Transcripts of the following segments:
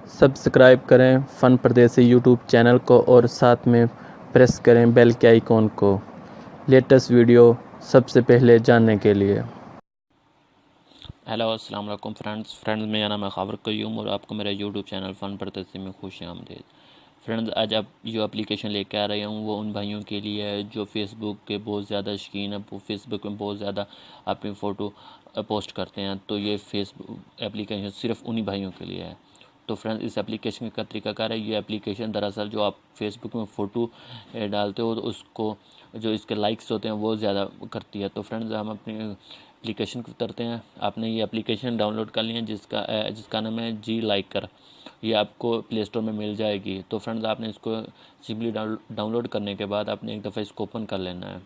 Subscribe करें फ़न परदेसी YouTube channel को और साथ में प्रेस करें बेल के आइकॉन को लेटेस्ट वीडियो सबसे पहले जानने के लिए। हेलो अस्सलाम वालेकुम फ्रेंड्स मेरा नाम है खावर कयूम और आपको मेरा यूट्यूब चैनल फ़न परदेसी में खुशामदीद। फ्रेंड्स, आज आप जो एप्लीकेशन लेके आ रहे हूँ वो उन भाइयों के लिए है जो फेसबुक के बहुत ज़्यादा शौकीन है, वो फेसबुक में बहुत ज़्यादा अपनी फ़ोटो पोस्ट करते हैं। तो ये फेसबुक एप्लीकेशन सिर्फ उन्हीं भाइयों के लिए है। तो फ्रेंड्स, इस एप्लीकेशन का तरीकाकार है, ये एप्लीकेशन दरअसल जो आप फेसबुक में फ़ोटो डालते हो तो उसको जो इसके लाइक्स होते हैं वो ज़्यादा करती है। तो फ्रेंड्स, हम अपनी एप्लीकेशन को उतरते हैं। आपने ये एप्लीकेशन डाउनलोड कर लिया जिसका नाम है जी लाइकर। ये आपको प्ले स्टोर में मिल जाएगी। तो फ्रेंड्स, आपने इसको सिंपली डाउनलोड करने के बाद आपने एक दफ़ा इसको ओपन कर लेना है।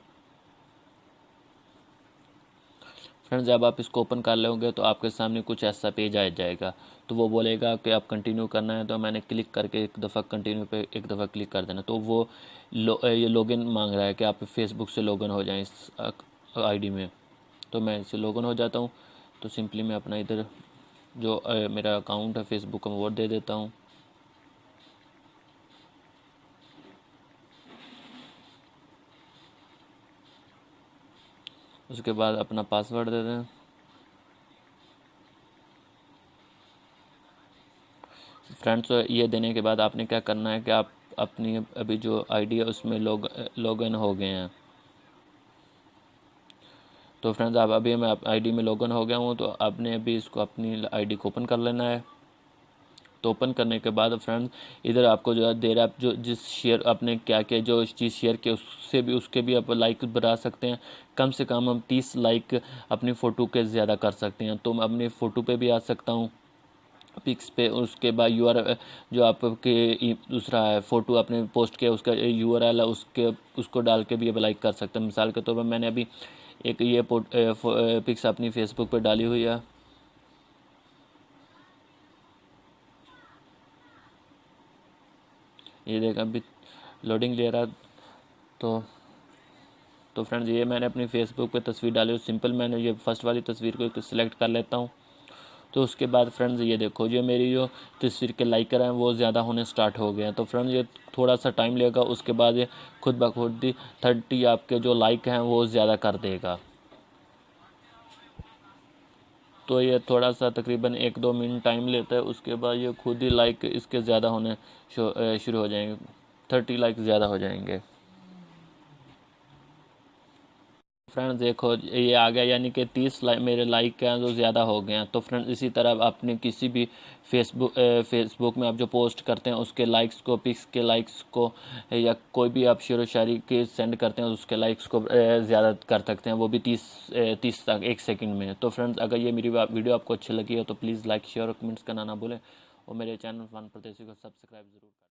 फ्रेंड्स, जब आप इसको ओपन कर लोगे तो आपके सामने कुछ ऐसा पेज आ जाएगा। तो वो बोलेगा कि आप कंटिन्यू करना है, तो मैंने क्लिक करके एक दफ़ा कंटिन्यू पे एक दफ़ा क्लिक कर देना। तो वो ये लॉगिन मांग रहा है कि आप फेसबुक से लॉगिन हो जाएं इस आईडी में। तो मैं इससे लॉगिन हो जाता हूँ। तो सिंपली मैं अपना इधर जो मेरा अकाउंट है फेसबुक का वो दे देता हूँ। उसके बाद अपना पासवर्ड दे दें। फ्रेंड्स, ये देने के बाद आपने क्या करना है कि आप अपनी अभी जो आईडी है उसमें लॉगिन हो गए हैं। तो फ्रेंड्स, आप अभी मैं आईडी में लॉगिन हो गया हूँ, तो आपने अभी इसको अपनी आईडी को ओपन कर लेना है। तो ओपन करने के बाद फ्रेंड्स, इधर आपको जो है दे रहा है, जो जिस शेयर आपने क्या किया, जो चीज़ शेयर की उसके भी आप लाइक बढ़ा सकते हैं। कम से कम हम 30 लाइक अपनी फ़ोटो के ज़्यादा कर सकते हैं। तो मैं अपनी फ़ोटो पे भी आ सकता हूँ, पिक्स पे। उसके बाद जो आपके दूसरा है फ़ोटो आपने पोस्ट किया उसका यूआरएल है, उसको डाल के भी अब लाइक कर सकते हैं। मिसाल के तौर पर मैंने अभी एक ये पिक्स अपनी फेसबुक पे डाली हुई है। ये देखा अभी लोडिंग ले रहा। तो फ्रेंड्स, ये मैंने अपनी फेसबुक पे तस्वीर डाली। सिंपल मैंने ये फर्स्ट वाली तस्वीर को सिलेक्ट कर लेता हूँ। तो उसके बाद फ्रेंड्स, ये देखो जो मेरी जो तस्वीर के लाइकर हैं वो ज़्यादा होने स्टार्ट हो गए हैं। तो फ्रेंड्स, ये थोड़ा सा टाइम लेगा, उसके बाद ये खुद ब खुद ही 30 आपके जो लाइक हैं वो ज़्यादा कर देगा। तो ये थोड़ा सा तकरीबन 1-2 मिनट टाइम लेता है। उसके बाद ये खुद ही लाइक इसके ज़्यादा होने शुरू हो जाएंगे, 30 लाइक ज़्यादा हो जाएंगे। फ्रेंड्स देखो ये आ गया, यानी कि 30 मेरे लाइक हैं जो ज़्यादा हो गए हैं। तो फ्रेंड्स, इसी तरह आपने किसी भी फेसबुक में आप जो पोस्ट करते हैं उसके लाइक्स को, पिक्स के लाइक्स को, या कोई भी आप शेर व शायरी के सेंड करते हैं उसके लाइक्स को ज़्यादा कर सकते हैं, वो भी 30 तक 1 सेकंड में। तो फ्रेंड्स, अगर ये मेरी वीडियो आपको अच्छी लगी हो तो प्लीज़ लाइक शेयर और कमेंट्स करना ना भूलें और मेरे चैनल फन परदेसी को सब्सक्राइब ज़रूर करें।